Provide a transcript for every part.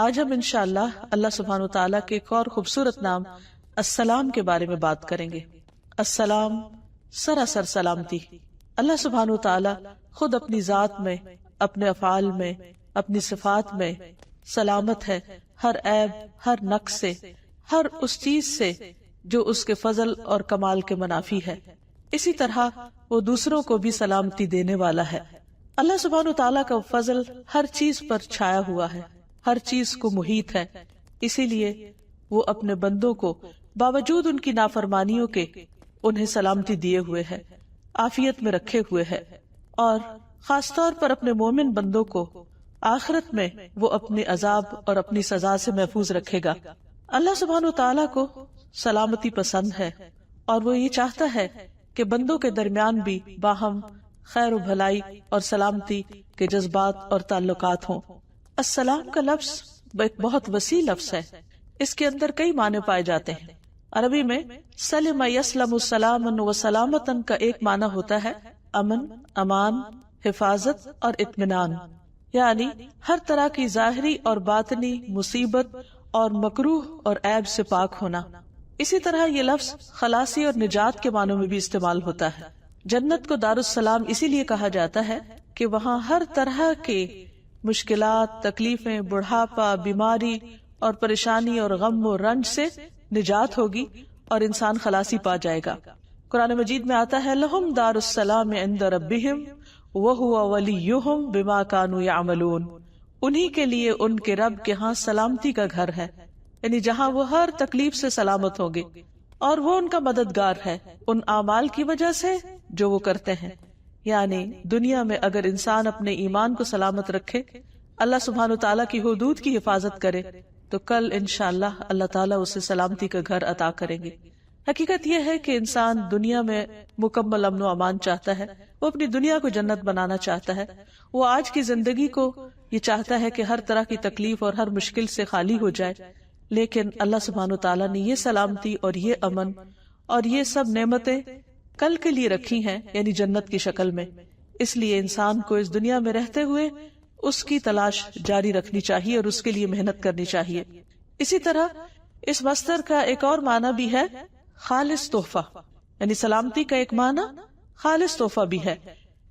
آج ہم انشاءاللہ اللہ سبحانہ وتعالیٰ کے ایک اور خوبصورت نام السلام کے بارے میں بات کریں گے۔ السلام سراسر سلامتی۔ اللہ سبحانہ وتعالیٰ خود اپنی ذات میں، اپنے افعال میں، اپنی صفات میں سلامت ہے، ہر عیب، ہر نقص سے، ہر اس چیز سے جو اس کے فضل اور کمال کے منافی ہے۔ اسی طرح وہ دوسروں کو بھی سلامتی دینے والا ہے۔ اللہ سبحانہ وتعالیٰ کا فضل ہر چیز پر چھایا ہوا ہے، ہر چیز کو محیط ہے، اسی لیے وہ اپنے بندوں کو باوجود ان کی نافرمانیوں کے انہیں سلامتی دیے ہوئے ہے، عافیت میں رکھے ہوئے ہے، اور خاص طور پر اپنے مومن بندوں کو آخرت میں وہ اپنے عذاب اور اپنی سزا سے محفوظ رکھے گا۔ اللہ سبحانہ وتعالیٰ کو سلامتی پسند ہے، اور وہ یہ چاہتا ہے کہ بندوں کے درمیان بھی باہم خیر و بھلائی اور سلامتی کے جذبات اور تعلقات ہوں۔ السلام کا لفظ ایک بہت وسیع لفظ ہے، اس کے اندر کئی معنی پائے جاتے ہیں۔ عربی میں سلم یسلم سلاما و سلامتا کا ایک معنی ہوتا ہے امن، امان، حفاظت اور اطمینان، یعنی ہر طرح کی ظاہری اور باطنی مصیبت اور مکروہ اور عیب سے پاک ہونا۔ اسی طرح یہ لفظ خلاصی اور نجات کے معنوں میں بھی استعمال ہوتا ہے۔ جنت کو دار السلام اسی لیے کہا جاتا ہے کہ وہاں ہر طرح کے مشکلات، تکلیفیں، بڑھاپا، بیماری اور پریشانی اور غم و رنج سے نجات ہوگی اور انسان خلاصی پا جائے گا۔ قرآن مجید میں آتا ہے لہم دار السلام عند ربہم وہو ولیہم بما کانوا یعملون، انہی کے لیے ان کے رب کے ہاں سلامتی کا گھر ہے، یعنی جہاں وہ ہر تکلیف سے سلامت ہوں گے، اور وہ ان کا مددگار ہے ان اعمال کی وجہ سے جو وہ کرتے ہیں۔ یعنی دنیا میں اگر انسان اپنے ایمان کو سلامت رکھے، اللہ سبحانہ وتعالیٰ کی حدود کی حفاظت کرے، تو کل انشاءاللہ اللہ تعالیٰ اسے سلامتی کا گھر عطا کریں گے۔ حقیقت یہ ہے کہ انسان دنیا میں مکمل امن و امان چاہتا ہے، وہ اپنی دنیا کو جنت بنانا چاہتا ہے، وہ آج کی زندگی کو یہ چاہتا ہے کہ ہر طرح کی تکلیف اور ہر مشکل سے خالی ہو جائے، لیکن اللہ سبحانہ وتعالیٰ نے یہ سلامتی اور یہ امن اور یہ سب نعمتیں کل کے لیے رکھی ہیں، یعنی جنت کی شکل میں۔ اس لیے انسان کو اس دنیا میں رہتے ہوئے اس کی تلاش جاری رکھنی چاہیے اور اس کے لیے محنت کرنی چاہیے۔ اسی طرح اس مصدر کا ایک اور معنی بھی ہے خالص تحفہ، یعنی سلامتی کا ایک معنی خالص تحفہ بھی ہے،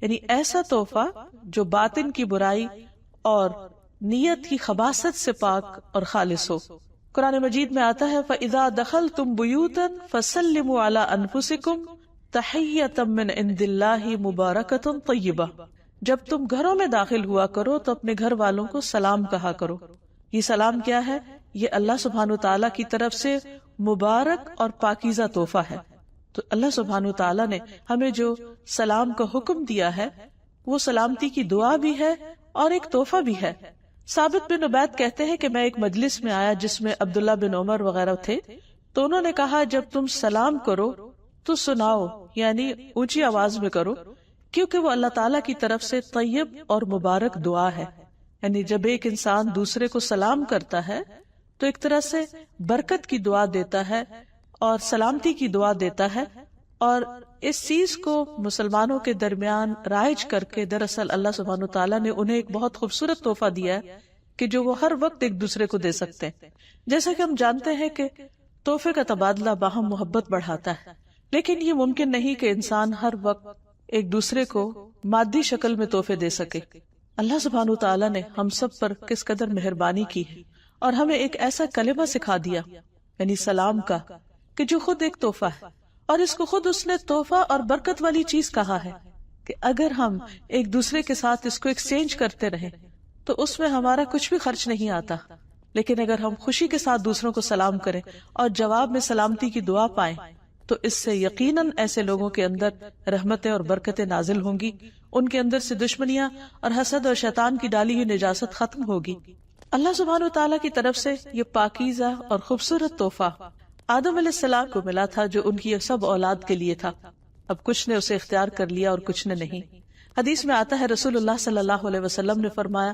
یعنی ایسا تحفہ جو باطن کی برائی اور نیت کی خباثت سے پاک اور خالص ہو۔ قرآن مجید میں آتا ہے فَإِذَا دَخَلْتُمْ بُيُوتًا فَسَلِّمُوا عَلَىٰ أَنفُسِكُمْ تَحِيَّةً مِّنْ عِندِ اللَّهِ مُبَارَكَةٌ طَيِّبَةٌ، جب تم گھروں میں داخل ہوا کرو تو اپنے گھر والوں کو سلام کہا کرو۔ یہ سلام کیا ہے؟ یہ اللہ سبحانہ وتعالیٰ کی طرف سے مبارک اور پاکیزہ تحفہ ہے۔ تو اللہ سبحانہ وتعالیٰ نے ہمیں جو سلام کا حکم دیا ہے وہ سلامتی کی دعا بھی ہے اور ایک تحفہ بھی ہے۔ ثابت بن عبید کہتے ہیں کہ میں ایک مجلس میں آیا جس میں عبداللہ بن عمر وغیرہ تھے، تو انہوں نے کہا جب تم سلام کرو تو سناؤ، یعنی اونچی آواز میں کرو، کیونکہ وہ اللہ تعالیٰ کی طرف سے طیب اور مبارک دعا ہے۔ یعنی جب ایک انسان دوسرے کو سلام کرتا ہے تو ایک طرح سے برکت کی دعا دیتا ہے اور سلامتی کی دعا دیتا ہے، اور اس چیز کو مسلمانوں کے درمیان رائج کر کے دراصل اللہ سبحانہ وتعالیٰ نے انہیں ایک بہت خوبصورت تحفہ دیا ہے کہ جو وہ ہر وقت ایک دوسرے کو دے سکتے ہیں۔ جیسا کہ ہم جانتے ہیں کہ تحفے کا تبادلہ باہم محبت بڑھاتا ہے، لیکن یہ ممکن نہیں کہ انسان ہر وقت ایک دوسرے کو مادی شکل میں تحفے دے سکے۔ اللہ سبحانہ وتعالیٰ نے ہم سب پر کس قدر مہربانی کی ہے اور ہمیں ایک ایسا کلمہ سکھا دیا، یعنی سلام کا، کہ جو خود ایک تحفہ ہے، اور اس کو خود اس نے تحفہ اور برکت والی چیز کہا ہے کہ اگر ہم ایک دوسرے کے ساتھ اس کو ایکسچینج کرتے رہیں تو اس میں ہمارا کچھ بھی خرچ نہیں آتا، لیکن اگر ہم خوشی کے ساتھ دوسروں کو سلام کریں اور جواب میں سلامتی کی دعا پائیں تو اس سے یقیناً ایسے لوگوں کے اندر رحمتیں اور برکتیں نازل ہوں گی، ان کے اندر سے دشمنیاں اور حسد اور شیطان کی ڈالی ہوئی نجاست ختم ہوگی۔ اللہ سبحانہ وتعالیٰ کی طرف سے یہ پاکیزہ اور خوبصورت تحفہ آدم علیہ السلام کو ملا تھا جو ان کی سب اولاد کے لیے تھا۔ اب کچھ نے اسے اختیار کر لیا اور کچھ نے نہیں۔ حدیث میں آتا ہے رسول اللہ صلی اللہ علیہ وسلم نے فرمایا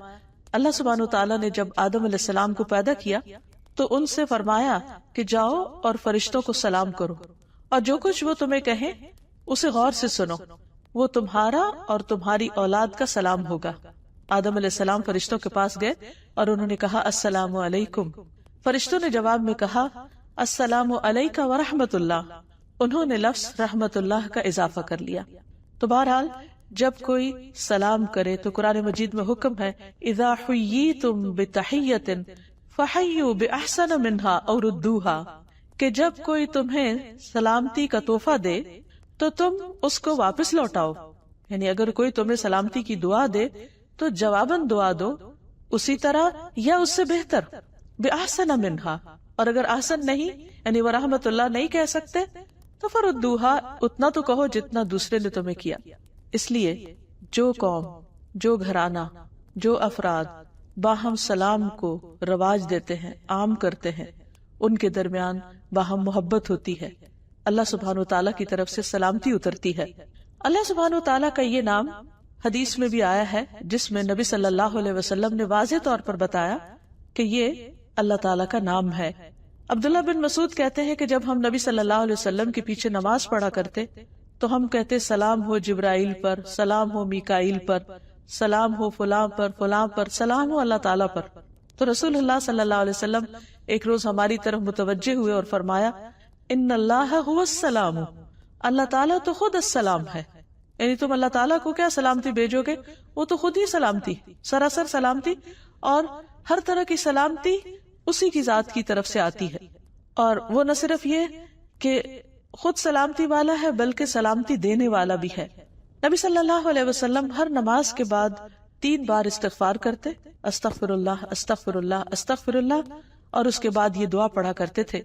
اللہ سبحانہ وتعالیٰ نے جب آدم علیہ السلام کو پیدا کیا تو ان سے فرمایا کہ جاؤ اور فرشتوں کو سلام کرو، اور جو کچھ وہ تمہیں کہیں اسے غور سے سنو، وہ تمہارا اور تمہاری اولاد کا سلام ہوگا۔ آدم علیہ السلام فرشتوں کے پاس گئے اور انہوں نے کہا السلام علیکم. فرشتوں نے جواب میں کہا السلام علیک ورحمۃ اللہ. انہوں نے لفظ رحمت اللہ کا اضافہ کر لیا. تو بہرحال جب کوئی سلام کرے تو قرآن مجید میں حکم ہے اذا حییتم بتحیۃ فحیوا باحسن منها او ردوها، کہ جب کوئی تمہیں سلامتی کا تحفہ دے تو تم اس کو واپس لوٹاؤ. یعنی اگر کوئی تمہیں سلامتی کی دعا دے تو جواباً دعا دو اسی طرح یا اس سے بہتر، باحسن منها. اور اگر احسن نہیں یعنی ورحمت اللہ نہیں کہہ سکتے تو فردوها، اتنا تو کہو جتنا دوسرے نے تمہیں کیا. اس لیے جو قوم، جو گھرانہ، جو افراد باہم سلام کو رواج دیتے ہیں، عام کرتے ہیں، ان کے درمیان باہم محبت ہوتی ہے، اللہ سبحانہ وتعالیٰ کی طرف سے سلامتی اترتی ہے. اللہ سبحانہ وتعالیٰ کا یہ نام حدیث میں بھی آیا ہے جس میں نبی صلی اللہ علیہ وسلم نے واضح طور پر بتایا کہ یہ اللہ تعالیٰ کا نام ہے. عبداللہ بن مسعود کہتے ہیں کہ جب ہم نبی صلی اللہ علیہ وسلم کے پیچھے نماز پڑھا کرتے تو ہم کہتے سلام ہو جبرائیل پر، سلام ہو میکائیل پر، سلام ہو فلاں پر، فلاں پر، سلام ہو اللہ تعالیٰ پر. تو رسول اللہ صلی اللہ علیہ وسلم ایک روز ہماری طرف متوجہ ہوئے اور فرمایا ان اللہ هو السلام، اللہ تعالیٰ تو خود السلام ہے. یعنی تم اللہ تعالیٰ کو کیا سلامتی بھیجو گے، وہ تو خود ہی سلامتی، سراسر سلامتی، اور ہر طرح کی سلامتی اسی کی ذات کی طرف سے آتی ہے. اور وہ نہ صرف یہ کہ خود سلامتی والا ہے بلکہ سلامتی دینے والا بھی ہے. نبی صلی اللہ علیہ وسلم ہر نماز کے بعد 3 بار استغفار کرتے، استغفر اللہ استغفر اللہ استغفر اللہ، اور اس کے بعد یہ دعا پڑھا کرتے تھے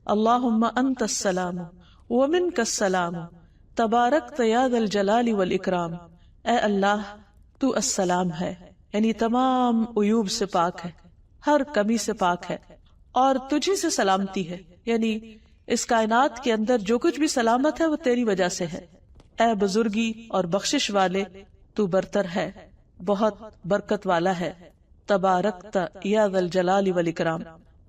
اللہم انت السلام ومنک السلام تبارکت یا ذا الجلال والاکرام. اے اللہ تو السلام ہے، یعنی تمام عیوب سے پاک ہے، ہر کمی سے پاک ہے، اور تجھی سے سلامتی ہے، یعنی اس کائنات کے اندر جو کچھ بھی سلامت ہے وہ تیری وجہ سے ہے. اے بزرگی اور بخشش والے تو برتر ہے، بہت برکت والا ہے. تبارکت یا ذا الجلال والاکرام.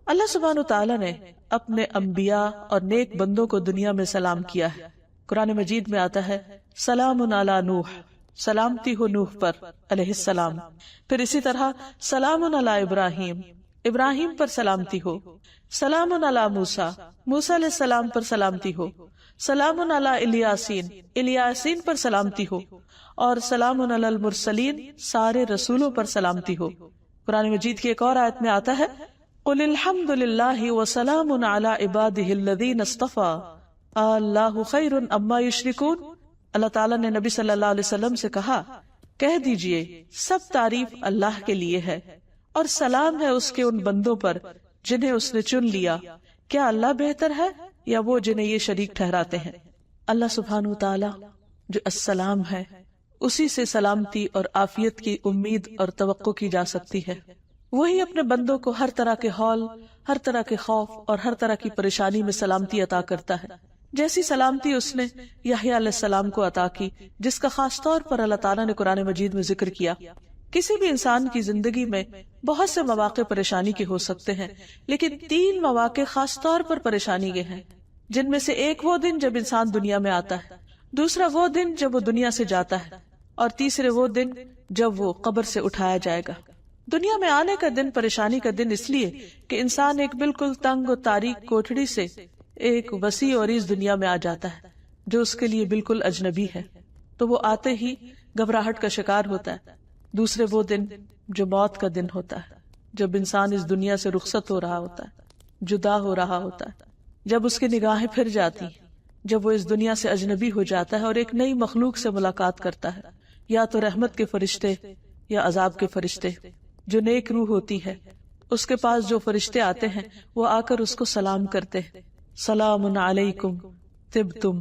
اللہ سبحانہ تعالیٰ نے اپنے انبیاء اور نیک بندوں کو دنیا میں سلام کیا ہے. قرآن مجید میں آتا ہے سلام علی نوح، سلامتی ہو نوح پر علیہ السلام. پھر اسی طرح سلام علی ابراہیم، ابراہیم پر سلامتی ہو. سلام علی موسیٰ، موسیٰ علیہ السلام پر سلامتی ہو. سلام علی الیاسین، الیاسین پر سلامتی ہو. اور سلام علی المرسلین، سارے رسولوں پر سلامتی ہو. قرآن مجید کی ایک اور آیت میں آتا ہے قل الحمد للہ وسلام علی عبادہ الذین اصطفیٰ اللہ خیر اما یشرکون. اللہ تعالیٰ نے نبی صلی اللہ علیہ وسلم سے کہا کہہ دیجئے سب تعریف اللہ کے لیے ہے اور سلام ہے اس کے ان بندوں پر جنہیں اس نے چن لیا. کیا اللہ بہتر ہے یا وہ جنہیں یہ شریک ٹھہراتے ہیں؟ اللہ سبحانہ وتعالی جو السلام ہے اسی سے سلامتی اور عافیت کی امید اور توقع کی جا سکتی ہے. وہی اپنے بندوں کو ہر طرح کے ہول، ہر طرح کے خوف اور ہر طرح کی پریشانی میں سلامتی عطا کرتا ہے، جیسی سلامتی اس نے یحییٰ علیہ السلام کو عطا کی، جس کا خاص طور پر اللہ تعالیٰ نے قرآن مجید میں ذکر کیا. کسی بھی انسان کی زندگی میں بہت سے مواقع پریشانی کے ہو سکتے ہیں، لیکن 3 مواقع خاص طور پر پریشانی کے ہیں، جن میں سے ایک وہ دن جب انسان دنیا میں آتا ہے، دوسرا وہ دن جب وہ دنیا سے جاتا ہے، اور تیسرے وہ دن جب وہ قبر سے اٹھایا جائے گا. دنیا میں آنے کا دن پریشانی کا دن اس لیے کہ انسان ایک بالکل تنگ و تاریک کوٹھڑی سے ایک وسیع اور اس دنیا میں آ جاتا ہے جو اس کے لیے بالکل اجنبی ہے، تو وہ آتے ہی گھبراہٹ کا شکار ہوتا ہے. دوسرے وہ دن جو موت کا دن ہوتا ہے، جب انسان اس دنیا سے رخصت ہو رہا ہوتا ہے، جدا ہو رہا ہوتا ہے، جب اس کی نگاہیں پھر جاتی ہیں، جب وہ اس دنیا سے اجنبی ہو جاتا ہے اور ایک نئی مخلوق سے ملاقات کرتا ہے، یا تو رحمت کے فرشتے یا عذاب کے فرشتے. جو نیک روح ہوتی ہے اس کے پاس جو فرشتے آتے ہیں وہ آ کر اس کو سلام کرتے ہیں، سلام علیکم طبتم،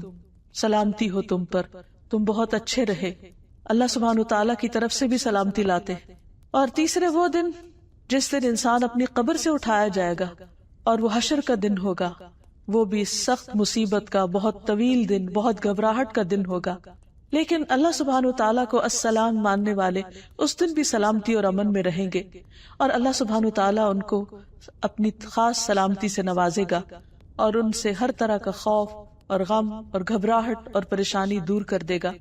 سلامتی ہو تم پر، تم بہت اچھے رہے. اللہ سبحانہ تعالیٰ کی طرف سے بھی سلامتی لاتے ہیں. اور تیسرے وہ دن جس دن انسان اپنی قبر سے اٹھایا جائے گا اور وہ حشر کا دن ہوگا، وہ بھی سخت مصیبت کا، بہت طویل دن، بہت گھبراہٹ کا دن ہوگا. لیکن اللہ سبحانہ تعالیٰ کو السلام ماننے والے اس دن بھی سلامتی اور امن میں رہیں گے، اور اللہ سبحانہ تعالیٰ ان کو اپنی خاص سلامتی سے نوازے گا اور ان سے ہر طرح کا خوف اور غم اور گھبراہٹ اور پریشانی دور کر دے گا.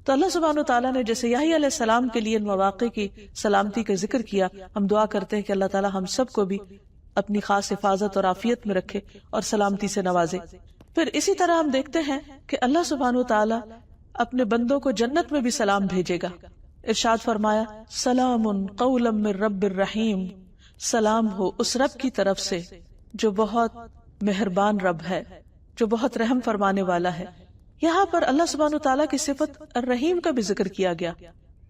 تو اللہ سبحانہ وتعالیٰ نے جیسے یحییٰ علیہ السلام کے لیے ان مواقع کی سلامتی کا ذکر کیا، ہم دعا کرتے ہیں کہ اللہ تعالیٰ ہم سب کو بھی اپنی خاص حفاظت اور عافیت میں رکھے اور سلامتی سے نوازے۔ پھر اسی طرح ہم دیکھتے ہیں کہ اللہ سبحانہ وتعالیٰ اپنے بندوں کو جنت میں بھی سلام بھیجے گا۔ ارشاد فرمایا سلام قولا من رب الرحیم، سلام ہو اس رب کی طرف سے جو بہت مہربان رب ہے، جو بہت رحم فرمانے والا ہے۔ یہاں پر اللہ سبحانہ وتعالیٰ کی صفت الرحیم کا بھی ذکر کیا گیا،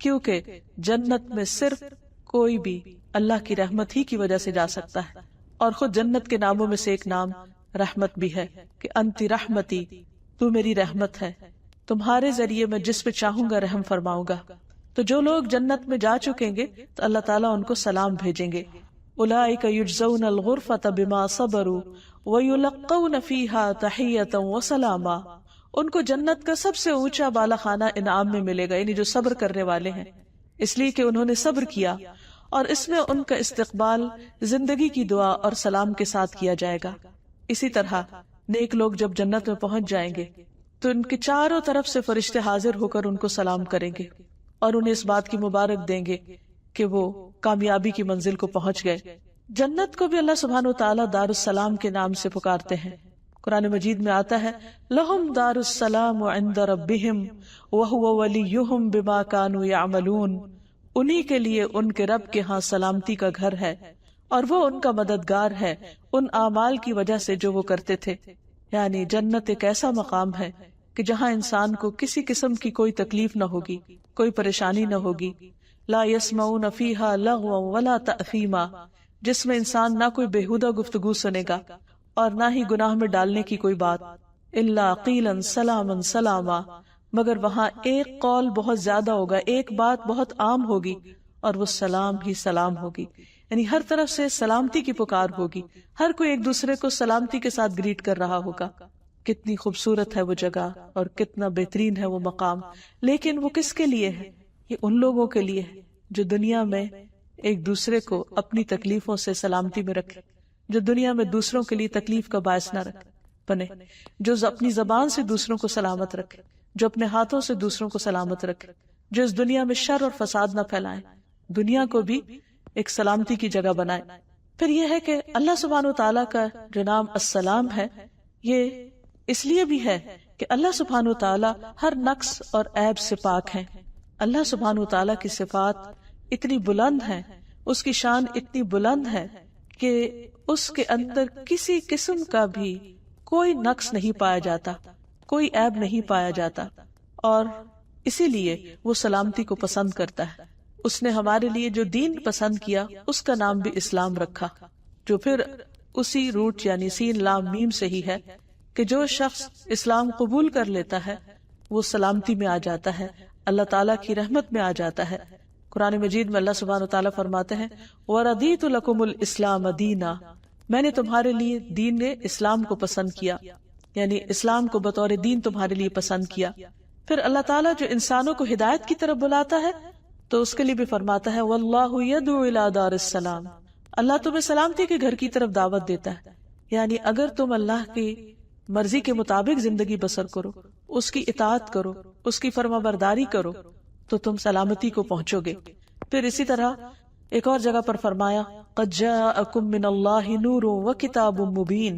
کیونکہ جنت میں صرف کوئی بھی اللہ کی رحمت ہی کی وجہ سے جا سکتا ہے، اور خود جنت کے ناموں میں سے ایک نام رحمت بھی ہے کہ انتی رحمتی، تو میری رحمت ہے، تمہارے ذریعے میں جس پہ چاہوں گا رحم فرماؤں گا۔ تو جو لوگ جنت میں جا چکیں گے تو اللہ تعالیٰ ان کو سلام بھیجیں گے، اولئک یجزون الغرفۃ بما صبروا ویلقون فیہا تحیۃ وسلاما، ان کو جنت کا سب سے اونچا بالا خانہ انعام میں ملے گا، یعنی جو صبر کرنے والے ہیں، اس لیے کہ انہوں نے صبر کیا، اور اس میں ان کا استقبال زندگی کی دعا اور سلام کے ساتھ کیا جائے گا۔ اسی طرح نیک لوگ جب جنت میں پہنچ جائیں گے تو ان کے چاروں طرف سے فرشتے حاضر ہو کر ان کو سلام کریں گے اور انہیں اس بات کی مبارک دیں گے کہ وہ کامیابی کی منزل کو پہنچ گئے۔ جنت کو بھی اللہ سبحانہ وتعالی دار السلام کے نام سے پکارتے ہیں۔ قرآن مجید میں آتا ہے لہم دار السلام عند ربہم وہو ولیہم بما کانوا یعملون، انہی کے لیے ان کے رب کے ہاں سلامتی کا گھر ہے اور وہ ان کا مددگار ہے ان اعمال کی وجہ سے جو وہ کرتے تھے۔ یعنی جنت ایک ایسا مقام ہے کہ جہاں انسان کو کسی قسم کی کوئی تکلیف نہ ہوگی، کوئی پریشانی نہ ہوگی، لا یسمعون فیہا لغوا ولا تأثیما، جس میں انسان نہ کوئی بےہودہ گفتگو سنے گا اور نہ ہی گناہ میں ڈالنے کی کوئی بات، الا قیلا سلاما سلاما، مگر وہاں ایک قول بہت زیادہ ہوگا، ایک بات بہت عام ہوگی اور وہ سلام ہی سلام ہوگی، یعنی ہر طرف سے سلامتی کی پکار ہوگی، ہر کوئی ایک دوسرے کو سلامتی کے ساتھ گریٹ کر رہا ہوگا۔ کتنی خوبصورت ہے وہ جگہ اور کتنا بہترین ہے وہ مقام، لیکن وہ کس کے لیے ہے؟ یہ ان لوگوں کے لیے ہے جو دنیا میں ایک دوسرے کو اپنی تکلیفوں سے سلامتی میں رکھے، جو دنیا میں دوسروں کے لیے تکلیف کا باعث نہ بنے، جو اپنی زبان سے دوسروں کو سلامت رکھے، جو اپنے ہاتھوں سے دوسروں کو سلامت رکھے، جو اس دنیا میں شر اور فساد نہ پھیلائے، دنیا کو بھی ایک سلامتی کی جگہ بنائے۔ پھر یہ ہے کہ اللہ سبحانہ وتعالیٰ کا جو نام السلام ہے، یہ اس لیے بھی ہے کہ اللہ سبحانہ وتعالیٰ ہر نقص اور عیب سے پاک ہے۔ اللہ سبحانہ وتعالیٰ کی صفات اتنی بلند ہیں، اس کی شان اتنی بلند ہے کہ اس کے اندر کسی قسم کا بھی کوئی نقص نہیں پایا جاتا، کوئی عیب نہیں پایا جاتا، اور اسی لیے وہ سلامتی کو پسند کرتا ہے۔ اس نے ہمارے لیے جو دین پسند کیا اس کا نام بھی اسلام رکھا، جو پھر اسی روٹ یعنی سین لام میم سے ہی ہے کہ جو شخص اسلام قبول کر لیتا ہے وہ سلامتی میں آ جاتا ہے، اللہ تعالیٰ کی رحمت میں آ جاتا ہے۔ قرآن مجید میں اللہ سبحانہ وتعالیٰ فرماتے ہیں وَرَضِيتُ لَكُمُ الْإِسْلَامَ دِينًا، میں نے تمہارے لیے دین اسلام کو پسند کیا، یعنی اسلام کو بطور دین تمہارے لیے پسند کیا۔ پھر اللہ تعالیٰ جو انسانوں کو ہدایت کی طرف بلاتا ہے تو اس کے لیے بھی فرماتا ہے وَاللَّهُ يَدْعُو إِلَى دَارِ السَّلَامِ، اللہ تمہیں سلامتی کے گھر کی طرف دعوت دیتا ہے، یعنی اگر تم اللہ کی مرضی کے مطابق زندگی بسر کرو، اس کی اطاعت کرو، اس کی فرما برداری کرو تو تم سلامتی کو پہنچو گے۔ پھر اسی طرح ایک اور جگہ پر فرمایا قَدْ جَاءَكُم مِّنَ اللَّهِ نُورٌ وَكِتَابٌ مُّبِينٌ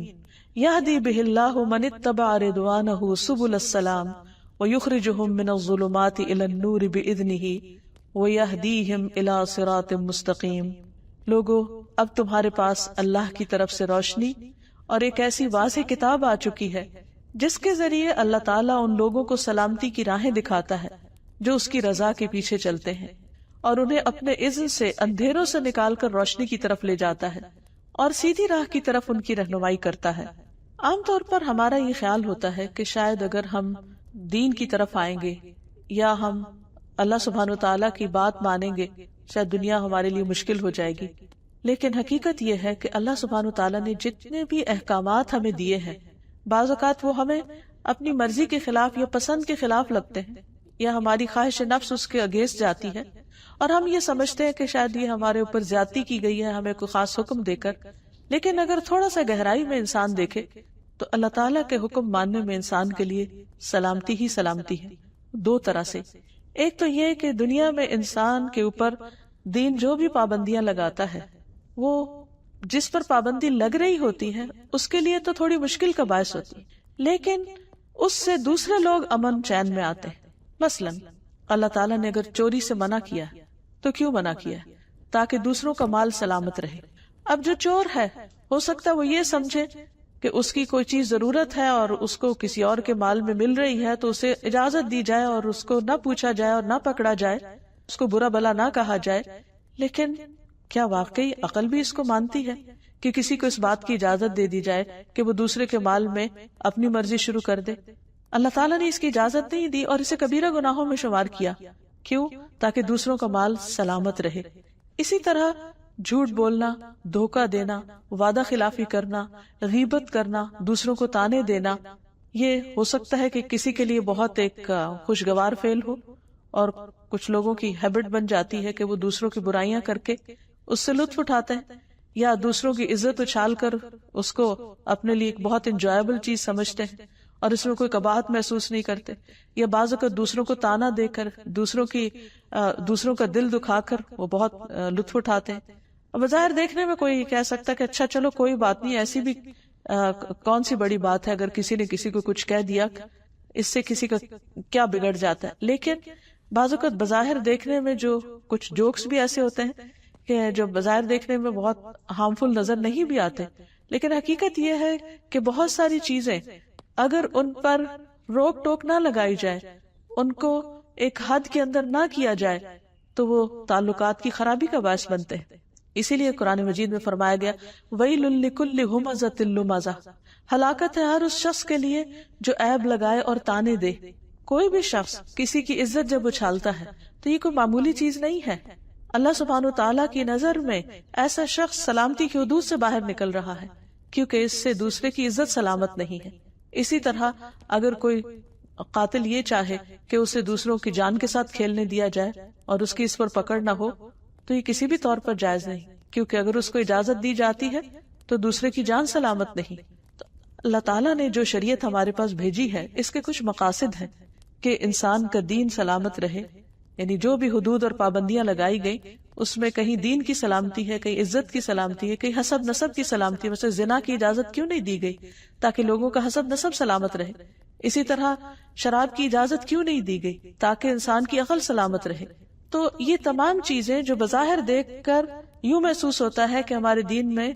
يَهْدِي بِهِ اللَّهُ مَنِ اتَّبَعَ رِضْوَانَهُ سُبُلَ السَّلَامِ وَيُخْرِجُهُم مِّنَ الظُّلُمَاتِ إِلَى النُّورِ بِإِذْنِهِ وَيَهْدِيهِمْ إِلَى صِرَاطٍ مُّسْتَقِيمٍ۔ لوگو اب تمہارے پاس اللہ کی طرف سے روشنی اور ایک ایسی واضح کتاب آ چکی ہے جس کے ذریعے اللہ تعالیٰ ان لوگوں کو سلامتی کی راہیں دکھاتا ہے جو اس کی رضا کے پیچھے چلتے ہیں، اور انہیں اپنے اذن سے اندھیروں سے نکال کر روشنی کی طرف لے جاتا ہے اور سیدھی راہ کی طرف ان کی رہنمائی کرتا ہے۔ عام طور پر ہمارا یہ خیال ہوتا ہے کہ شاید اگر ہم دین کی طرف آئیں گے یا ہم اللہ سبحانہ وتعالیٰ کی بات مانیں گے شاید دنیا ہمارے لیے مشکل ہو جائے گی، لیکن حقیقت یہ ہے کہ اللہ سبحانہ وتعالیٰ نے جتنے بھی احکامات ہمیں دیے ہیں بعض اوقات وہ ہمیں اپنی مرضی کے خلاف یا پسند کے خلاف لگتے ہیں، یا ہماری خواہش نفس اس کے اگینسٹ جاتی ہے اور ہم یہ سمجھتے ہیں کہ شاید یہ ہمارے اوپر زیادتی کی گئی ہے ہمیں کوئی خاص حکم دے کر، لیکن اگر تھوڑا سا گہرائی میں انسان دیکھے تو اللہ تعالیٰ کے حکم ماننے میں انسان کے لیے سلامتی ہی سلامتی ہے۔ دو طرح سے. ایک تو یہ کہ دنیا میں انسان کے اوپر دین جو بھی پابندیاں لگاتا ہے وہ جس پر پابندی لگ رہی ہوتی ہے اس کے لیے تو تھوڑی مشکل کا باعث ہوتی ہے، لیکن اس سے دوسرے لوگ امن چین میں آتے ہیں. مثلا اللہ تعالیٰ نے اگر چوری سے منع کیا تو کیوں منع کیا؟ تاکہ دوسروں کا مال سلامت رہے. اب جو چور ہے ہو سکتا ہے وہ یہ سمجھے کہ اس کی کوئی چیز ضرورت ہے اور اس کو کسی اور کے مال میں مل رہی ہے تو اسے اجازت دی جائے اور اس کو نہ پوچھا جائے اور نہ پکڑا جائے، اس کو برا بھلا نہ کہا جائے. لیکن کیا واقعی عقل بھی اس کو مانتی ہے کہ کسی کو اس بات کی اجازت دے دی جائے کہ وہ دوسرے کے مال میں اپنی مرضی شروع کر دے؟ اللہ تعالیٰ نے اس کی اجازت نہیں دی اور اسے کبیرہ گناہوں میں شمار کیا. کیوں؟ تاکہ دوسروں کا مال سلامت رہے. اسی طرح جھوٹ بولنا، دھوکہ دینا، وعدہ خلافی کرنا، غیبت کرنا، دوسروں کو تانے دینا، یہ ہو سکتا ہے کہ کسی کے لیے بہت ایک خوشگوار فعل ہو اور کچھ لوگوں کی ہیبٹ بن جاتی ہے کہ وہ دوسروں کی برائیاں کر کے اس سے لطف اٹھاتے ہیں یا دوسروں کی عزت اچھال کر اس کو اپنے لیے ایک بہت انجوائبل چیز سمجھتے ہیں اور اس میں کوئی قباحت محسوس نہیں کرتے، یا بعض اوقات دوسروں کو تانا دے کر دوسروں کا دل دکھا کر وہ بہت لطف اٹھاتے ہیں. بظاہر دیکھنے میں کوئی کہہ سکتا ہے کہ اچھا چلو کوئی بات نہیں، ایسی بھی کون سی بڑی بات ہے اگر کسی نے کسی کو کچھ کہہ دیا، اس سے کسی کا کیا بگڑ جاتا ہے. لیکن بعض اوقات بظاہر دیکھنے میں جو کچھ جوکس بھی ایسے ہوتے ہیں کہ جو بظاہر دیکھنے میں بہت ہارمفل نظر نہیں بھی آتے، لیکن حقیقت یہ ہے کہ بہت ساری چیزیں اگر ان پر روک ٹوک نہ لگائی جائے، ان کو ایک حد کے اندر نہ کیا جائے تو وہ تعلقات کی خرابی کا باعث بنتے ہیں. اسی لیے قرآن مجید میں فرمایا گیا وَيْلٌ لِكُلِّ ہُمَزَةٍ لُمَزَةٍ، ہلاکت ہے ہر اس شخص کے لیے جو عیب لگائے اور تانے دے. کوئی بھی شخص کسی کی عزت جب اچھالتا ہے تو یہ کوئی معمولی چیز نہیں ہے. اللہ سبحانہ وتعالیٰ کی نظر میں ایسا شخص سلامتی کی حدود سے باہر نکل رہا ہے کیونکہ اس سے دوسرے کی عزت سلامت نہیں ہے. اسی طرح اگر کوئی قاتل یہ چاہے کہ اسے دوسروں کی جان کے ساتھ کھیلنے دیا جائے اور اس کی اس پر پکڑ نہ ہو تو یہ کسی بھی طور پر جائز نہیں، کیونکہ اگر اس کو اجازت دی جاتی ہے تو دوسرے کی جان سلامت نہیں. تو اللہ تعالیٰ نے جو شریعت ہمارے پاس بھیجی ہے اس کے کچھ مقاصد ہیں کہ انسان کا دین سلامت رہے، یعنی جو بھی حدود اور پابندیاں لگائی گئی اس میں کہیں دین کی سلامتی ہے، کہیں عزت کی سلامتی ہے، کہیں حسب نسب کی سلامتی ہے. ویسے زنا کی اجازت کیوں نہیں دی گئی؟ تاکہ لوگوں کا حسب نسب سلامت رہے. اسی طرح شراب کی اجازت کیوں نہیں دی گئی؟ تاکہ انسان کی عقل سلامت رہے. تو یہ تمام چیزیں جو بظاہر دیکھ کر یوں محسوس ہوتا ہے کہ ہمارے دین میں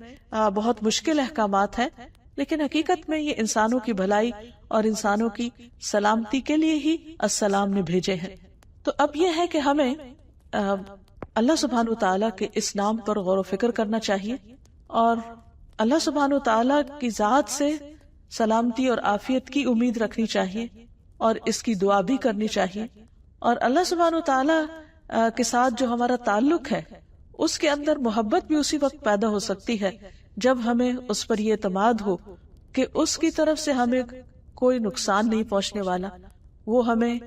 بہت مشکل احکامات ہیں، لیکن حقیقت میں یہ انسانوں کی بھلائی اور انسانوں کی سلامتی کے لیے ہی السلام نے بھیجے ہیں. تو اب یہ ہے کہ ہمیں اللہ سبحانہ وتعالیٰ کے اس نام پر غور و فکر کرنا چاہیے اور اللہ سبحانہ وتعالیٰ کی ذات سے سلامتی اور عافیت کی امید رکھنی چاہیے اور اس کی دعا بھی کرنی چاہیے. اور اللہ سبحانہ وتعالیٰ کے ساتھ جو ہمارا تعلق ہے اس کے اندر محبت بھی اسی وقت پیدا ہو سکتی ہے جب ہمیں اس پر یہ اعتماد ہو کہ اس کی طرف سے ہمیں کوئی نقصان نہیں پہنچنے والا، وہ ہمیں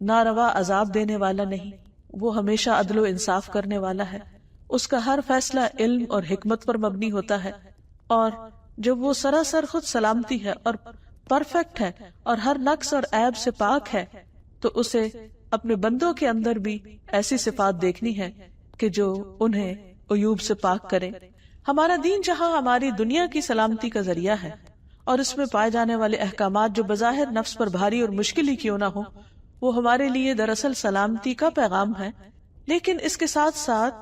ناروا عذاب دینے والا نہیں، وہ ہمیشہ عدل و انصاف کرنے والا ہے، اس کا ہر فیصلہ علم اور حکمت پر مبنی ہوتا ہے، اور جب وہ سراسر خود سلامتی ہے اور پرفیکٹ ہے اور ہر نقص اور عیب سے پاک ہے تو اسے اپنے بندوں کے اندر بھی ایسی صفات دیکھنی ہے کہ جو انہیں عیوب سے پاک کرے. ہمارا دین جہاں ہماری دنیا کی سلامتی کا ذریعہ ہے اور اس میں پائے جانے والے احکامات جو بظاہر نفس پر بھاری اور مشکل ہی کیوں نہ ہو وہ ہمارے لیے دراصل سلامتی کا پیغام ہے، لیکن اس کے ساتھ ساتھ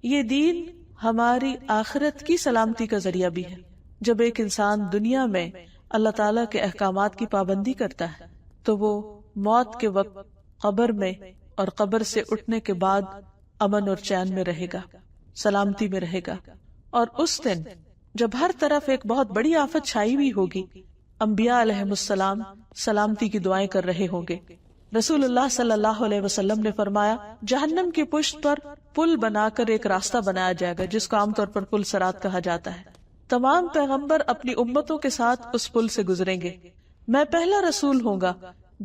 یہ دین ہماری آخرت کی سلامتی کا ذریعہ بھی ہے. جب ایک انسان دنیا میں اللہ تعالیٰ کے احکامات کی پابندی کرتا ہے تو وہ موت کے وقت قبر میں اور قبر سے اٹھنے کے بعد امن اور چین میں رہے گا، سلامتی میں رہے گا. اور اس دن جب ہر طرف ایک بہت بڑی آفت چھائی ہوئی ہوگی، انبیاء علیہم السلام سلامتی کی دعائیں کر رہے ہوں گے. رسول اللہ صلی اللہ علیہ وسلم نے فرمایا جہنم کی پشت پر پل بنا کر ایک راستہ بنایا جائے گا جس کو عام طور پر پل صراط کہا جاتا ہے. تمام پیغمبر اپنی امتوں کے ساتھ اس پل سے گزریں گے. میں پہلا رسول ہوں گا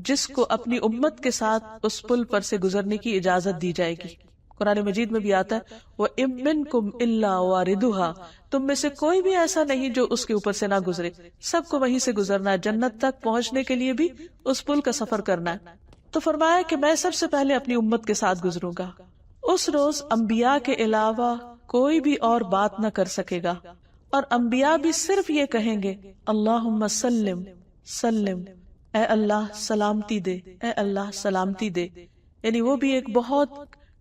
جس کو اپنی امت کے ساتھ اس پل پر سے گزرنے کی اجازت دی جائے گی. قرآن مجید میں بھی آتا ہے وَإِن مِّنكُمْ إِلَّا وَارِدُهَا، تم میں سے کوئی بھی ایسا نہیں جو اس کے اوپر سے نہ گزرے. سب کو وہیں سے گزرنا ہے، جنت تک پہنچنے کے لیے بھی اس پل کا سفر کرنا ہے. تو فرمایا کہ میں سب سے پہلے اپنی امت کے ساتھ گزروں گا. اس روز انبیاء کے علاوہ کوئی بھی اور بات نہ کر سکے گا، اور انبیاء بھی صرف یہ کہیں گے اللہم سلم سلم، اے اللہ سلامتی دے، اے اللہ سلامتی دے. یعنی وہ بھی ایک بہت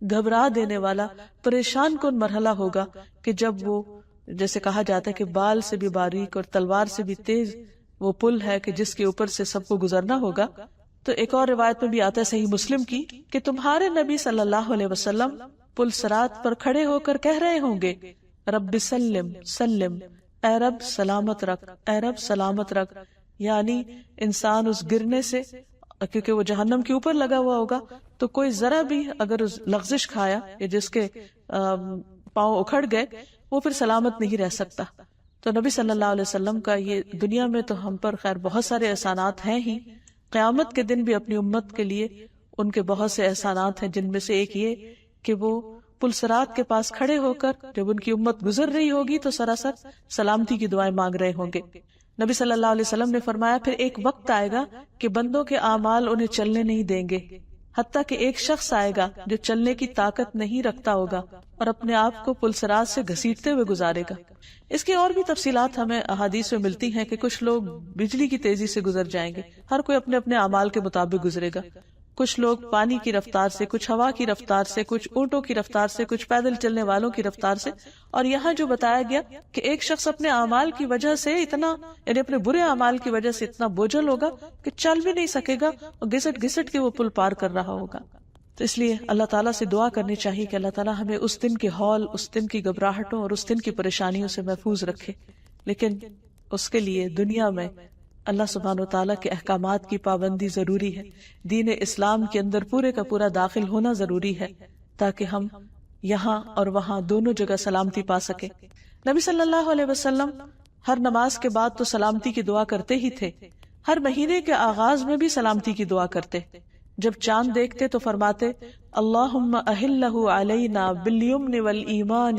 گھبرا دینے والا، پریشان کن مرحلہ ہوگا کہ جب وہ، جیسے کہا جاتا ہے کہ بال سے بھی باریک اور تلوار سے بھی تیز وہ پل ہے کہ جس کے اوپر سے سب کو گزرنا ہوگا. تو ایک اور روایت میں بھی آتا ہے صحیح مسلم کی کہ تمہارے نبی صلی اللہ علیہ وسلم پل صراط پر کھڑے ہو کر کہہ رہے ہوں گے رب سلم سلم، اے رب سلامت رکھ، اے رب سلامت رکھ. یعنی انسان اس گرنے سے، کیونکہ وہ جہنم کے اوپر لگا ہوا ہوگا، تو کوئی ذرا بھی اگر اس لغزش کھایا یا جس کے پاؤں اکھڑ گئے، وہ پھر سلامت نہیں رہ سکتا. تو نبی صلی اللہ علیہ وسلم کا یہ دنیا میں تو ہم پر خیر بہت سارے احسانات ہیں ہی، قیامت کے دن بھی اپنی امت کے لیے ان کے بہت سے احسانات ہیں، جن میں سے ایک یہ کہ وہ پل صراط کے پاس کھڑے ہو کر جب ان کی امت گزر رہی ہوگی تو سراسر سلامتی کی دعائیں مانگ رہے ہوں گے. نبی صلی اللہ علیہ وسلم نے فرمایا پھر ایک وقت آئے گا کہ بندوں کے اعمال انہیں چلنے نہیں دیں گے، حتیٰ کہ ایک شخص آئے گا جو چلنے کی طاقت نہیں رکھتا ہوگا اور اپنے آپ کو پل صراط سے گھسیٹتے ہوئے گزارے گا. اس کی اور بھی تفصیلات ہمیں احادیث میں ملتی ہیں کہ کچھ لوگ بجلی کی تیزی سے گزر جائیں گے، ہر کوئی اپنے اپنے اعمال کے مطابق گزرے گا. کچھ لوگ پانی کی رفتار سے، کچھ ہوا کی رفتار سے، کچھ اونٹوں کی رفتار سے، کچھ پیدل چلنے والوں کی رفتار سے. اور یہاں جو بتایا گیا کہ ایک شخص اپنے اعمال کی وجہ سے اتنا، یعنی اپنے برے اعمال کی وجہ سے اتنا بوجھل ہوگا کہ چل بھی نہیں سکے گا اور گھسٹ گھسٹ کے وہ پل پار کر رہا ہوگا. تو اس لیے اللہ تعالیٰ سے دعا کرنی چاہیے کہ اللہ تعالیٰ ہمیں اس دن کے ہول، اس دن کی گھبراہٹوں اور اس دن کی پریشانیوں سے محفوظ رکھے. لیکن اس کے لیے دنیا میں اللہ سبحانہ و تعالیٰ کے احکامات کی پابندی ضروری ہے، دین اسلام کے اندر پورے کا پورا داخل ہونا ضروری ہے تاکہ ہم یہاں اور وہاں دونوں جگہ سلامتی پا سکے. نبی صلی اللہ علیہ وسلم ہر نماز کے بعد تو سلامتی کی دعا کرتے ہی تھے، ہر مہینے کے آغاز میں بھی سلامتی کی دعا کرتے. جب چاند دیکھتے تو فرماتے اللہم اہلہ علینا بالیمن والایمان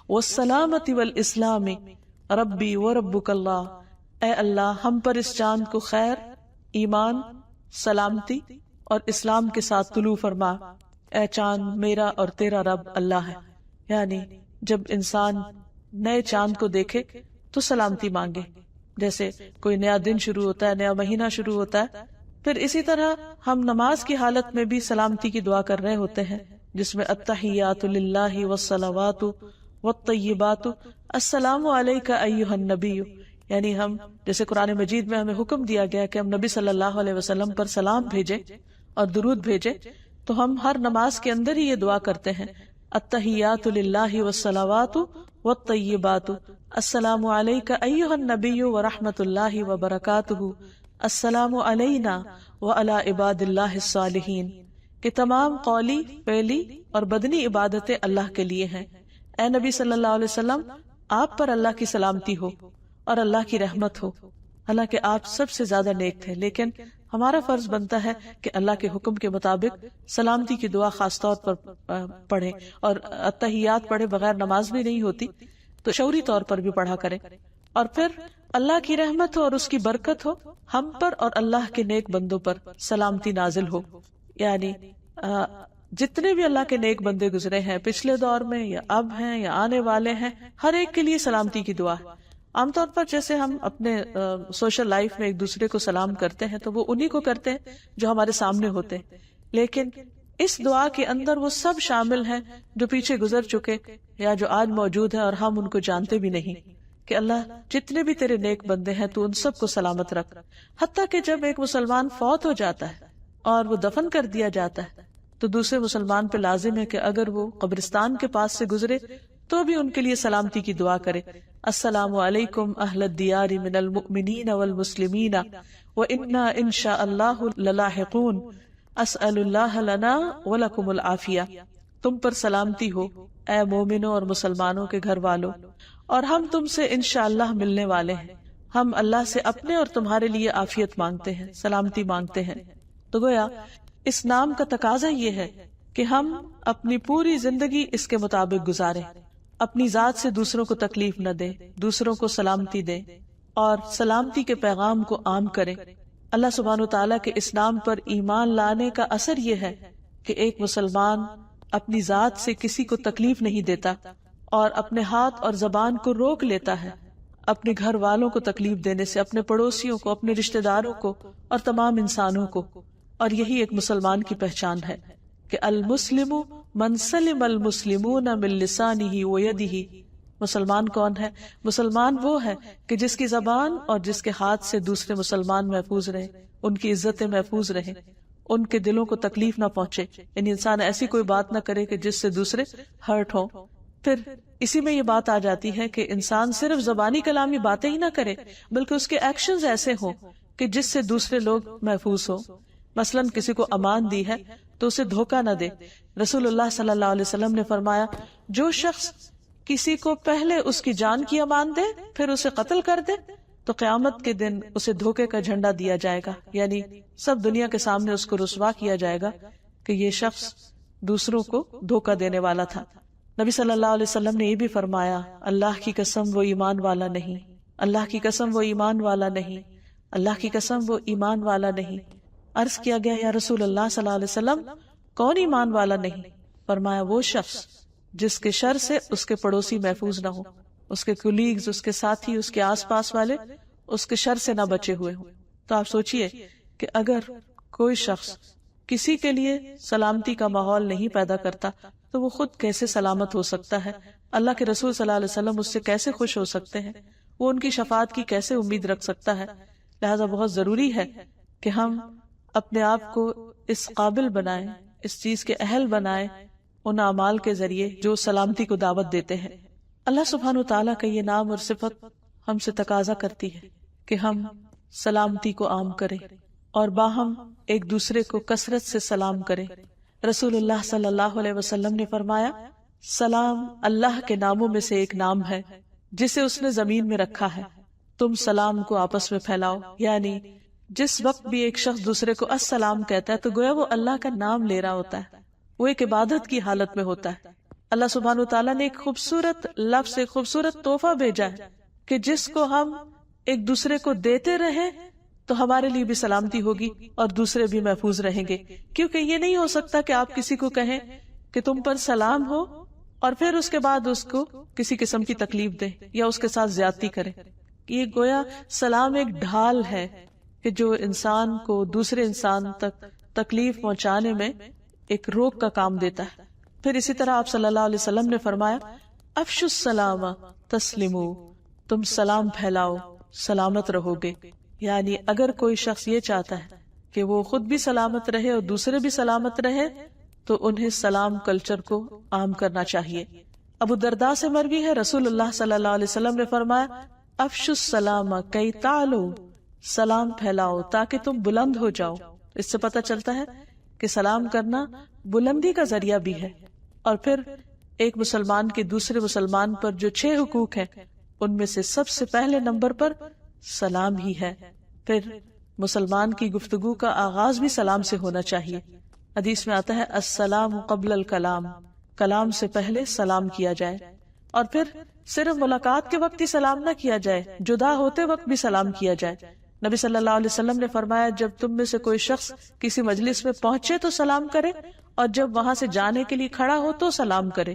والسلامت والاسلام ربی وربک اللہ. اے اللہ ہم پر اس چاند کو خیر، ایمان، سلامتی اور اسلام کے ساتھ طلوع فرما. اے چاند میرا اور تیرا رب اللہ ہے. یعنی جب انسان نئے چاند کو دیکھے تو سلامتی مانگے، جیسے کوئی نیا دن شروع ہوتا ہے، نیا مہینہ شروع ہوتا ہے. پھر اسی طرح ہم نماز کی حالت میں بھی سلامتی کی دعا کر رہے ہوتے ہیں، جس میں التحیات للہ والصلوات والطیبات السلام علیک ایھا النبی. یعنی ہم جیسے قرآن مجید میں ہمیں حکم دیا گیا کہ ہم نبی صلی اللہ علیہ وسلم پر سلام بھیجے اور درود بھیجے، تو ہم ہر نماز کے اندر ہی یہ دعا کرتے ہیں التحیات للہ والصلوات والطیبات السلام علیک ایھا النبی ورحمۃ اللہ وبرکاتہ السلام علینا وعلی عباد اللہ الصالحین. کہ تمام قولی، فعلی اور بدنی عبادتیں اللہ کے لیے ہیں. اے نبی صلی اللہ علیہ وسلم آپ پر اللہ کی سلامتی ہو اور اللہ کی رحمت ہو. حالانکہ آپ سب سے زیادہ نیک تھے، لیکن ہمارا فرض بنتا ہے کہ اللہ کے حکم کے مطابق سلامتی کی دعا خاص طور پر پڑھیں، اور التحیات پڑھے بغیر نماز بھی نہیں ہوتی، تو شعوری طور پر بھی پڑھا کریں. اور پھر اللہ کی رحمت ہو اور اس کی برکت ہو ہم پر اور اللہ کے نیک بندوں پر سلامتی نازل ہو. یعنی جتنے بھی اللہ کے نیک بندے گزرے ہیں پچھلے دور میں یا اب ہیں یا آنے والے ہیں، ہر ایک کے لیے سلامتی کی دعا ہے. عام طور پر جیسے ہم اپنے سوشل لائف میں ایک دوسرے کو سلام کرتے ہیں تو وہ انہی کو کرتے ہیں جو ہمارے سامنے ہوتے ہیں، لیکن اس دعا کے اندر وہ سب شامل ہیں جو پیچھے گزر چکے یا جو آج موجود ہیں اور ہم ان کو جانتے بھی نہیں. کہ اللہ جتنے بھی تیرے نیک بندے ہیں تو ان سب کو سلامت رکھ. حتیٰ کہ جب ایک مسلمان فوت ہو جاتا ہے اور وہ دفن کر دیا جاتا ہے تو دوسرے مسلمان پہ لازم ہے کہ اگر وہ قبرستان کے پاس سے گزرے تو بھی ان کے لیے سلامتی کی دعا کرے. السلام علیکم اہل الدیار من المؤمنین والمسلمین وإنا ان شاء اللہ للاحقون اسأل اللہ لنا ولکم العافیہ. تم پر سلامتی ہو اے مومنوں اور مسلمانوں کے گھر والوں، اور ہم تم سے انشاءاللہ ملنے والے ہیں. ہم اللہ سے اپنے اور تمہارے لیے عافیت مانگتے ہیں، سلامتی مانگتے ہیں. تو گویا اس نام کا تقاضا یہ ہے کہ ہم اپنی پوری زندگی اس کے مطابق گزاریں، اپنی ذات سے دوسروں کو تکلیف نہ دیں، دوسروں کو سلامتی دیں اور سلامتی کے پیغام کو عام کریں. اللہ سبحانہ وتعالیٰ کے اس نام پر ایمان لانے کا اثر یہ ہے کہ ایک مسلمان اپنی ذات سے کسی کو تکلیف نہیں دیتا اور اپنے ہاتھ اور زبان کو روک لیتا ہے اپنے گھر والوں کو تکلیف دینے سے، اپنے پڑوسیوں کو، اپنے رشتہ داروں کو اور تمام انسانوں کو. اور یہی ایک مسلمان کی پہچان ہے کہ المسلم من سلم المسلمون من لسانہ ویدہ. مسلمان کون ہے؟ مسلمان وہ ہے کہ جس کی زبان اور جس کے ہاتھ سے دوسرے مسلمان محفوظ رہے، ان کی عزتیں محفوظ رہیں، ان کے دلوں کو تکلیف نہ پہنچے، یعنی انسان ایسی کوئی بات نہ کرے کہ جس سے دوسرے ہرٹ ہوں. پھر اسی میں یہ بات آ جاتی ہے کہ انسان صرف زبانی کلامی باتیں ہی نہ کرے بلکہ اس کے ایکشنز ایسے ہوں کہ جس سے دوسرے لوگ محفوظ ہوں. مثلا کسی کو امان دی ہے تو اسے دھوکہ نہ دے. رسول اللہ صلی اللہ علیہ وسلم نے فرمایا جو شخص کسی کو پہلے اس کی جان کی امان دے پھر اسے قتل کر دے تو قیامت کے دن اسے دھوکے کا جھنڈا دیا جائے گا، یعنی سب دنیا کے سامنے اس کو رسوا کیا جائے گا کہ یہ شخص دوسروں کو دھوکہ دینے والا تھا. نبی صلی اللہ علیہ وسلم نے یہ بھی فرمایا اللہ کی قسم وہ ایمان والا نہیں، اللہ کی قسم وہ ایمان والا نہیں، اللہ کی قسم وہ ایمان والا نہیں. عرض کیا گیا یا رسول اللہ صلی اللہ علیہ وسلم کون ایمان والا نہیں؟ فرمایا وہ شخص جس کے شر سے اس کے پڑوسی محفوظ نہ ہو، اس کے کولیگز، اس کے ساتھی، اس کے آس پاس والے اس کے شر سے نہ بچے ہوئے ہوں. تو آپ سوچئے کہ اگر کوئی شخص کسی کے لیے سلامتی کا ماحول نہیں پیدا کرتا تو وہ خود کیسے سلامت ہو سکتا ہے؟ اللہ کے رسول صلی اللہ علیہ وسلم اس سے کیسے خوش ہو سکتے ہیں؟ وہ ان کی شفاعت کی کیسے امید رکھ سکتا ہے؟ لہذا بہت ضروری ہے کہ ہم اپنے آپ کو اس قابل بنائیں، اس چیز کے اہل بنائیں ان اعمال کے ذریعے جو سلامتی کو دعوت دیتے ہیں. اللہ سبحانہ وتعالیٰ کا یہ نام اور صفت ہم سے تقاضا کرتی ہے کہ ہم سلامتی کو عام کریں اور باہم ایک دوسرے کو کثرت سے سلام کریں. رسول اللہ صلی اللہ علیہ وسلم نے فرمایا سلام اللہ کے ناموں میں سے ایک نام ہے جسے اس نے زمین میں رکھا ہے، تم سلام کو آپس میں پھیلاؤ. یعنی جس وقت بھی ایک شخص دوسرے کو السلام کہتا ہے تو گویا وہ اللہ کا نام لے رہا ہوتا ہے، وہ ایک عبادت کی حالت میں ہوتا ہے. اللہ سبحانہ وتعالیٰ نے ایک خوبصورت لفظ، ایک خوبصورت تحفہ بھیجا ہے کہ جس کو ہم ایک دوسرے کو دیتے رہیں تو ہمارے لیے بھی سلامتی ہوگی اور دوسرے بھی محفوظ رہیں گے. کیونکہ یہ نہیں ہو سکتا کہ آپ کسی کو کہیں کہ تم پر سلام ہو اور پھر اس کے بعد اس کو کسی قسم کی تکلیف دیں یا اس کے ساتھ زیادتی کریں. یہ گویا سلام ایک ڈھال ہے کہ جو انسان کو دوسرے انسان تک تکلیف پہنچانے میں ایک روک کا کام دیتا ہے. پھر اسی طرح آپ صلی اللہ علیہ وسلم نے فرمایا افشوا السلام تسلموا، تم سلام پھیلاؤ سلامت رہو گے. یعنی اگر کوئی شخص یہ چاہتا ہے کہ وہ خود بھی سلامت رہے اور دوسرے بھی سلامت رہے تو انہیں سلام کلچر کو عام کرنا چاہیے. ابو درداء سے مروی ہے رسول اللہ صلی اللہ علیہ وسلم نے فرمایا افشوا السلام کی تعلوا، سلام پھیلاؤ تاکہ تم بلند ہو جاؤ. اس سے پتہ چلتا ہے کہ سلام کرنا بلندی کا ذریعہ بھی ہے. اور پھر ایک مسلمان کے دوسرے مسلمان پر جو 6 حقوق ہیں ان میں سے سب سے پہلے نمبر پر سلام ہی ہے. پھر مسلمان کی گفتگو کا آغاز بھی سلام سے ہونا چاہیے. حدیث میں آتا ہے السلام قبل الکلام، کلام سے پہلے سلام کیا جائے. اور پھر صرف ملاقات کے وقت ہی سلام نہ کیا جائے، جدا ہوتے وقت بھی سلام کیا جائے. نبی صلی اللہ علیہ وسلم نے فرمایا جب تم میں سے کوئی شخص کسی مجلس میں پہنچے تو سلام کرے اور جب وہاں سے جانے کے لیے کھڑا ہو تو سلام کرے.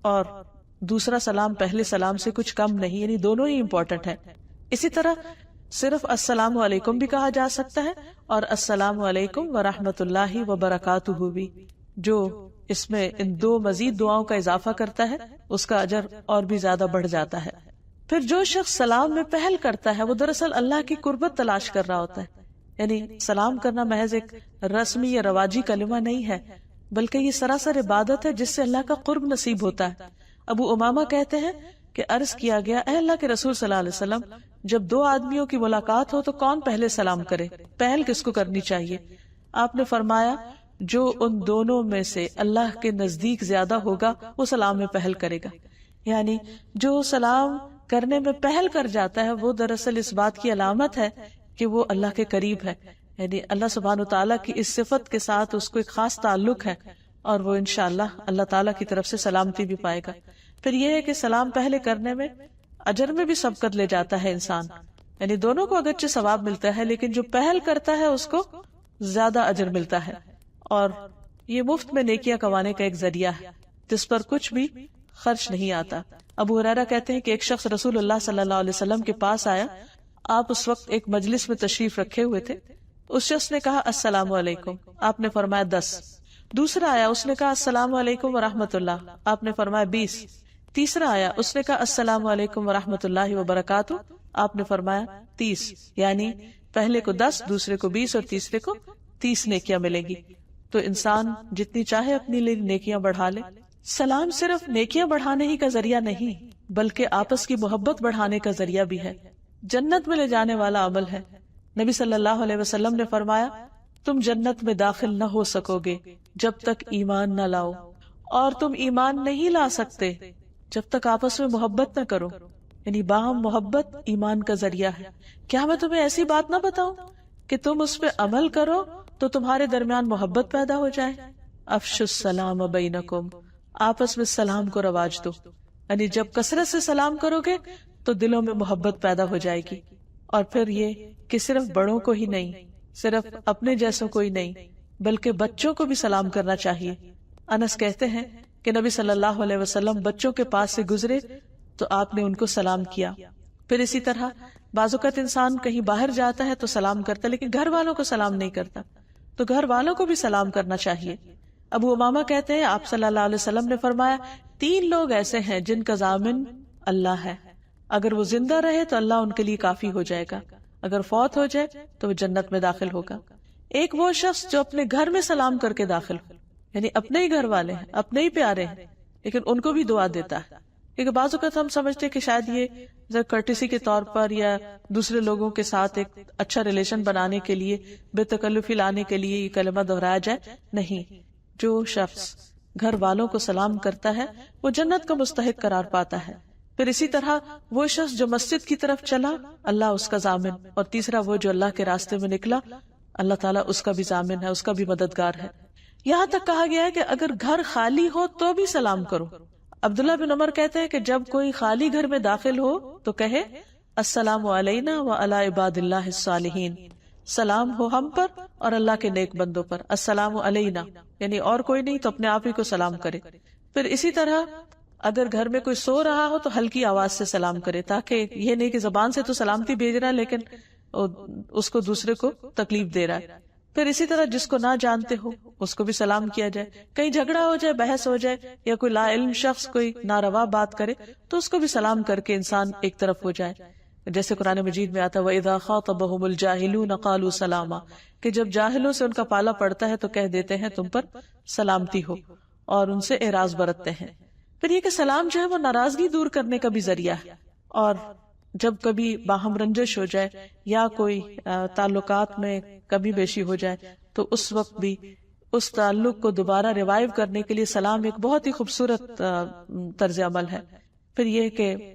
اور دوسرا سلام پہلے سلام سے کچھ کم نہیں، یعنی دونوں ہی امپورٹنٹ ہے. اسی طرح صرف السلام علیکم بھی کہا جا سکتا ہے اور السلام علیکم ورحمۃ اللہ وبرکاتہ بھی، جو اس میں ان 2 مزید دعاؤں کا اضافہ کرتا ہے اس کا اجر اور بھی زیادہ بڑھ جاتا ہے. پھر جو شخص سلام میں پہل کرتا ہے وہ دراصل اللہ کی قربت تلاش کر رہا ہوتا ہے. یعنی سلام کرنا محض ایک رسمی یا رواجی کلمہ نہیں ہے بلکہ یہ سراسر عبادت ہے جس سے اللہ کا قرب نصیب ہوتا ہے. ابو امامہ کہتے ہیں کہ عرض کیا گیا اے اللہ کے رسول صلی اللہ علیہ وسلم جب 2 آدمیوں کی ملاقات ہو تو کون پہلے سلام کرے، پہل کس کو کرنی چاہیے؟ آپ نے فرمایا جو ان دونوں میں سے اللہ کے نزدیک زیادہ ہوگا وہ سلام میں پہل کرے گا. یعنی جو سلام کرنے میں پہل کر جاتا ہے وہ دراصل اس بات کی علامت ہے کہ وہ اللہ کے قریب ہے. یعنی اللہ سبحانہ وتعالیٰ کی اس صفت کے ساتھ اس کو ایک خاص تعلق ہے اور وہ انشاءاللہ اللہ تعالیٰ کی طرف سے سلامتی بھی پائے گا. پھر یہ ہے کہ سلام پہلے کرنے میں اجر میں بھی سبقت لے جاتا ہے انسان. یعنی دونوں کو اگرچہ ثواب ملتا ہے، لیکن جو پہل کرتا ہے اس کو زیادہ اجر ملتا ہے، اور یہ مفت میں نیکیاں کمانے کا ایک ذریعہ ہے جس پر کچھ بھی خرچ نہیں آتا۔ ابو ہریرہ کہتے ہیں کہ ایک شخص رسول اللہ صلی اللہ علیہ وسلم کے پاس آیا، آپ اس وقت ایک مجلس میں تشریف رکھے ہوئے تھے۔ اس شخص نے کہا السلام علیکم، آپ نے فرمایا 10۔ دوسرا آیا، اس نے کہا السلام علیکم ورحمۃ اللہ، آپ نے فرمایا 20۔ تیسرا آیا، اس نے کہا السلام علیکم ورحمۃ اللہ وبرکاتہ، آپ نے فرمایا 30۔ یعنی پہلے کو 10، دوسرے کو 20 اور تیسرے کو 30 نیکیاں ملیں گی۔ تو انسان جتنی چاہے اپنی لیے نیکیاں بڑھا لے۔ سلام صرف نیکیاں بڑھانے ہی کا ذریعہ نہیں، بلکہ آپس کی محبت بڑھانے کا ذریعہ بھی ہے، جنت میں لے جانے والا عمل ہے۔ نبی صلی اللہ علیہ وسلم نے فرمایا، تم جنت میں داخل نہ ہو سکو گے جب تک ایمان نہ لاؤ، اور تم ایمان نہیں لا سکتے جب تک آپس میں محبت نہ کرو، یعنی باہم محبت ایمان کا ذریعہ ہے۔ کیا میں تمہیں ایسی بات نہ بتاؤں کہ تم اس پہ عمل کرو تو تمہارے درمیان محبت پیدا ہو جائے؟ افشوا السلام بینکم، آپس میں سلام کو رواج دو، یعنی جب کثرت سے سلام کرو گے تو دلوں میں محبت پیدا ہو جائے گی۔ اور پھر یہ کہ صرف بڑوں کو ہی نہیں، صرف اپنے جیسوں کو ہی نہیں، بلکہ بچوں کو بھی سلام کرنا چاہیے۔ انس کہتے ہیں کہ نبی صلی اللہ علیہ وسلم بچوں کے پاس سے گزرے تو آپ نے ان کو سلام کیا۔ پھر اسی طرح بعض اوقات انسان کہیں باہر جاتا ہے تو سلام کرتا ہے، لیکن گھر والوں کو سلام نہیں کرتا، تو گھر والوں کو بھی سلام کرنا چاہیے۔ ابو امامہ کہتے ہیں آپ صلی اللہ علیہ وسلم نے فرمایا، 3 لوگ ایسے ہیں جن کا ضامن اللہ ہے، اگر وہ زندہ رہے تو اللہ ان کے لیے کافی ہو جائے گا، اگر فوت ہو جائے تو وہ جنت میں داخل ہوگا۔ ایک وہ شخص جو اپنے گھر میں سلام کر کے داخل ہو، یعنی اپنے ہی گھر والے ہیں، اپنے ہی پیارے ہیں، لیکن ان کو بھی دعا دیتا ہے۔ کیونکہ بعض اوقات ہم سمجھتے ہیں کہ شاید یہ کرٹیسی کے طور پر یا دوسرے لوگوں کے ساتھ ایک اچھا ریلیشن بنانے کے لیے، بے تکلفی لانے کے لیے یہ کلمہ دہرایا جائے، نہیں۔ جو شخص گھر والوں کو سلام کرتا ہے وہ جنت کا مستحق قرار پاتا ہے۔ پھر اسی طرح وہ شخص جو مسجد کی طرف چلا، اللہ اس کا ضامن، اور تیسرا وہ جو اللہ کے راستے میں نکلا، اللہ تعالیٰ اس کا بھی ضامن ہے، اس کا بھی مددگار ہے۔ یہاں تک کہا گیا ہے کہ اگر گھر خالی ہو تو بھی سلام کرو۔ عبداللہ بن عمر کہتے ہیں کہ جب کوئی خالی گھر میں داخل ہو تو کہے السلام علینا وعلی عباد اللہ الصالحین، سلام ہو ہم پر اور اللہ کے نیک بندوں پر، السلام علینا، یعنی اور کوئی نہیں تو اپنے آپ ہی کو سلام کرے۔ پھر اسی طرح اگر گھر میں کوئی سو رہا ہو تو ہلکی آواز سے سلام کرے، تاکہ یہ نہیں کہ زبان سے تو سلامتی بھیج رہا ہے لیکن اس کو دوسرے کو تکلیف دے رہا ہے۔ پھر اسی طرح جس کو نہ جانتے ہو اس کو بھی سلام کیا جائے، کہیں جھگڑا ہو جائے، بحث ہو جائے، یا کوئی لا علم شخص کوئی ناروا بات کرے تو اس کو بھی سلام کر کے انسان ایک طرف ہو جائے۔ جیسے قرآن مجید میں آتا ہے وَإِذَا خَاطَبَهُمُ الْجَاهِلُونَ قَالُوا سَلَامًا، کہ جب جاہلوں سے ان کا پالا پڑتا ہے تو کہہ دیتے ہیں تم پر سلامتی ہو، اور ان سے اعراض برتتے ہیں۔ پھر یہ کہ سلام جو ہے وہ ناراضگی دور کرنے کا بھی ذریعہ ہے، اور جب کبھی باہم رنجش ہو جائے یا کوئی تعلقات میں کمی بیشی ہو جائے تو اس وقت بھی اس تعلق کو دوبارہ ریوائیو کرنے کے لیے سلام ایک بہت ہی خوبصورت طرز عمل ہے۔ پھر یہ کہ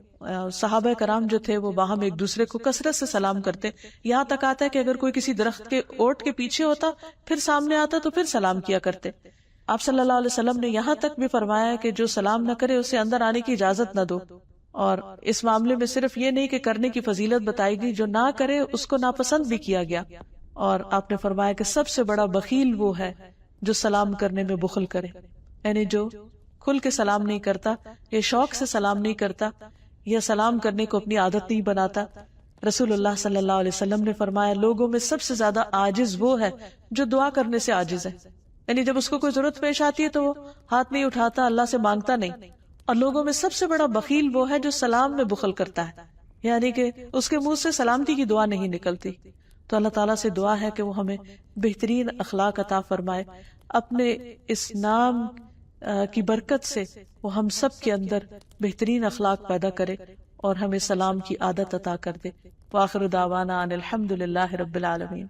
صحابہ کرام جو تھے وہ باہم ایک دوسرے کو کثرت سے سلام کرتے، یہاں تک آتا ہے کہ اگر کوئی کسی درخت کے اوٹ کے پیچھے ہوتا پھر سامنے آتا تو پھر سلام کیا کرتے۔ آپ صلی اللہ علیہ وسلم نے یہاں تک بھی فرمایا کہ جو سلام نہ کرے اسے اندر آنے کی اجازت نہ دو، اور اس معاملے میں صرف یہ نہیں کہ کرنے کی فضیلت بتائی گئی، جو نہ کرے اس کو ناپسند بھی کیا گیا۔ اور آپ نے فرمایا کہ سب سے بڑا بخیل وہ ہے جو سلام کرنے میں بخل کرے، یعنی جو کھل کے سلام نہیں کرتا، یا شوق سے سلام نہیں کرتا، یا سلام کرنے کو اپنی عادت نہیں بناتا۔ رسول اللہ صلی اللہ علیہ وسلم نے فرمایا لوگوں میں سب سے زیادہ عاجز وہ ہے جو دعا کرنے سے عاجز ہے، یعنی جب اس کو کوئی ضرورت پیش آتی ہے تو وہ ہاتھ نہیں اٹھاتا، اللہ سے مانگتا نہیں۔ اور لوگوں میں سب سے بڑا بخیل وہ ہے جو سلام میں بخل کرتا ہے، یعنی کہ اس کے منہ سے سلامتی کی دعا نہیں نکلتی۔ تو اللہ تعالیٰ سے دعا ہے کہ وہ ہمیں بہترین اخلاق عطا فرمائے، اپنے اس نام کی برکت سے وہ ہم سب کے اندر بہترین اخلاق پیدا کرے اور ہمیں سلام کی عادت عطا کر دے۔ وآخر دعوانا ان الحمد للہ رب العالمین۔